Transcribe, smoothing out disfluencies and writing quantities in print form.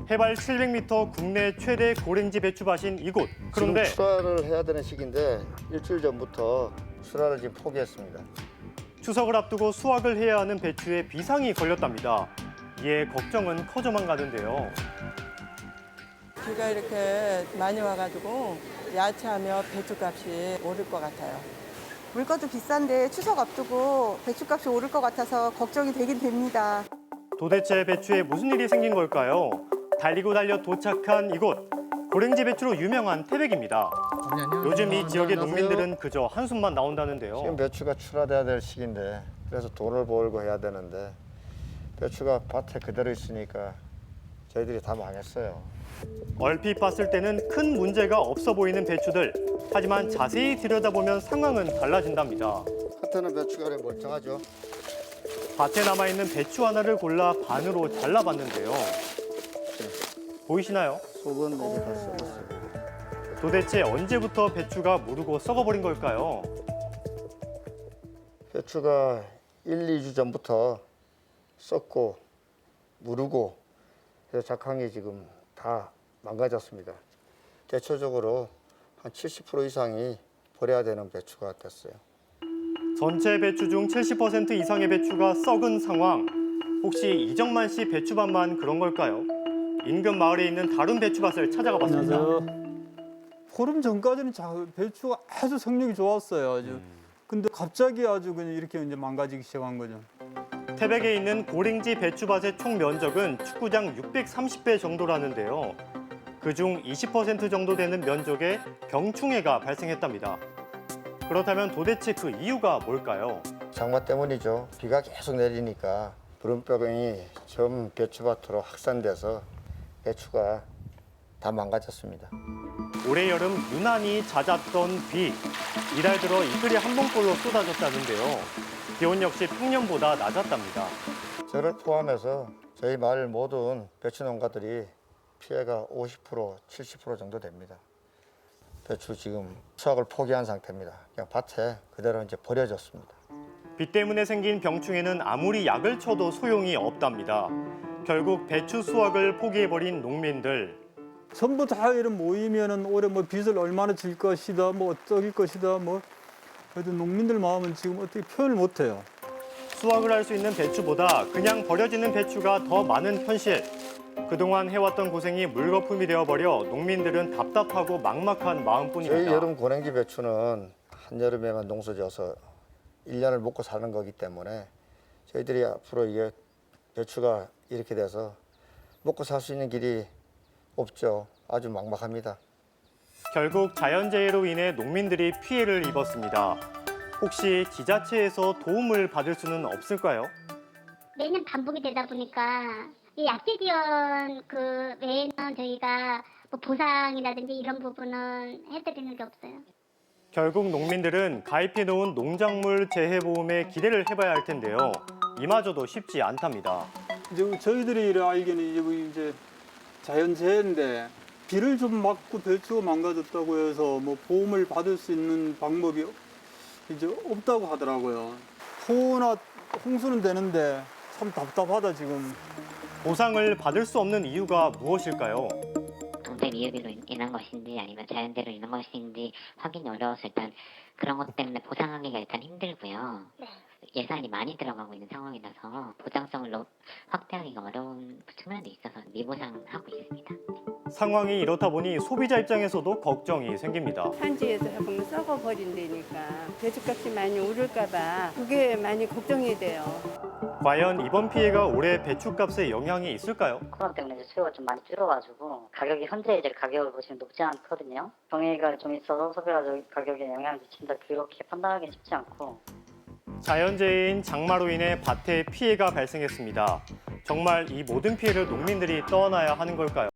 해발 700m 국내 최대 고랭지 배추밭인 이곳. 그런데 지금 출하를 해야 되는 시기인데 일주일 전부터 출하를 지금 포기했습니다. 추석을 앞두고 수확을 해야 하는 배추에 비상이 걸렸답니다. 이에 걱정은 커져만 가는데요. 비가 이렇게 많이 와가지고 야채하며 배추값이 오를 것 같아요. 물가도 비싼데 추석 앞두고 배추값이 오를 것 같아서 걱정이 되긴 됩니다. 도대체 배추에 무슨 일이 생긴 걸까요? 달리고 달려 도착한 이곳. 고랭지 배추로 유명한 태백입니다. 요즘 이 지역의 농민들은 그저 한숨만 지금 나온다는데요. 배추가 출하돼야 될 시기인데 그래서 돈을 벌고 해야 되는데 배추가 밭에 그대로 있으니까 저희들이 다 망했어요. 얼핏 봤을 때는 큰 문제가 없어 보이는 배추들. 하지만 자세히 들여다보면 상황은 달라진답니다. 겉에는 배추가 멀쩡하죠. 밭에 남아있는 배추 하나를 골라 반으로 잘라봤는데요. 보이시나요? 속은 이제 다 썩었어요. 도대체 언제부터 배추가 무르고 썩어버린 걸까요? 배추가 1, 2주 전부터 썩고 무르고 그래서 작황이 지금 다 망가졌습니다. 대체적으로 한 70% 이상이 버려야 되는 배추가 됐어요. 전체 배추 중 70% 이상의 배추가 썩은 상황. 혹시 이정만 씨 배추밭만 그런 걸까요? 인근 마을에 있는 다른 배추밭을 찾아가 봤습니다. 안녕하세요. 보름 전까지는 배추가 아주 성력이 좋았어요. 아주. 근데 갑자기 아주 그냥 이렇게 이제 망가지기 시작한 거죠. 태백에 있는 고랭지 배추밭의 총 면적은 축구장 630배 정도라는데요. 그중 20% 정도 되는 면적에 병충해가 발생했답니다. 그렇다면 도대체 그 이유가 뭘까요? 장마 때문이죠. 비가 계속 내리니까 부름병이 전 배추밭으로 확산돼서 배추가 다 망가졌습니다. 올해 여름 유난히 잦았던 비. 이달 들어 이틀이 한 번꼴로 쏟아졌다는데요. 기온 역시 평년보다 낮았답니다. 저를 포함해서 저희 마을 모든 배추 농가들이 피해가 50%, 70% 정도 됩니다. 배추 지금 수확을 포기한 상태입니다. 그냥 밭에 그대로 이제 버려졌습니다. 비 때문에 생긴 병충해는 아무리 약을 쳐도 소용이 없답니다. 결국 배추 수확을 포기해버린 농민들. 전부 다 이런 모이면은 올해 뭐 빚을 얼마나 질 것이다, 뭐 어쩔 것이다, 뭐 그래도 농민들 마음은 지금 어떻게 표현을 못 해요. 수확을 할 수 있는 배추보다 그냥 버려지는 배추가 더 많은 현실. 그동안 해왔던 고생이 물거품이 되어버려 농민들은 답답하고 막막한 저희 마음뿐입니다. 여름 고랭지 배추는 한여름에만 농사져서 1년을 먹고 사는 거기 때문에 저희들이 앞으로 이게 배추가 이렇게 돼서 먹고 살 수 있는 길이 없죠. 아주 막막합니다. 결국 자연재해로 인해 농민들이 피해를 입었습니다. 혹시 지자체에서 도움을 받을 수는 없을까요? 매년 반복이 되다 보니까 이 약재 지원 그 외에는 저희가 뭐 보상이라든지 이런 부분은 해드리는 게 없어요. 결국 농민들은 가입해놓은 농작물 재해보험에 기대를 해봐야 할 텐데요. 이마저도 쉽지 않답니다. 이제 저희들이 알기는 이제 자연재해인데 비를 좀 맞고 배추가 망가졌다고 해서 뭐 보험을 받을 수 있는 방법이 이제 없다고 하더라고요. 폭우나 홍수는 되는데 참 답답하다 지금. 보상을 받을 수 없는 이유가 무엇일까요? 경제 위협으로 인한 것인지 아니면 자연재해로 인한 것인지 확인이 어려워서 일단 그런 것 때문에 보상하기가 일단 힘들고요. 예산이 많이 들어가고 있는 상황이라서 보장성을 확대하기가 어려운 측면도 있어서 미보상하고 있습니다. 상황이 이렇다 보니 소비자 입장에서도 걱정이 생깁니다. 산지에서 조금 썩어버린다니까 배추값이 많이 오를까 봐 그게 많이 걱정이 돼요. 과연 이번 피해가 올해 배추값에 영향이 있을까요? 코로나 때문에 이제 수요가 좀 많이 줄어가지고 가격이 현재 이제 가격을 보시면 높지 않거든요. 정해가 좀 있어서 소비자 가격에 영향을 미친다 그렇게 판단하기 쉽지 않고. 자연재해인 장마로 인해 밭에 피해가 발생했습니다. 정말 이 모든 피해를 농민들이 떠안아야 하는 걸까요?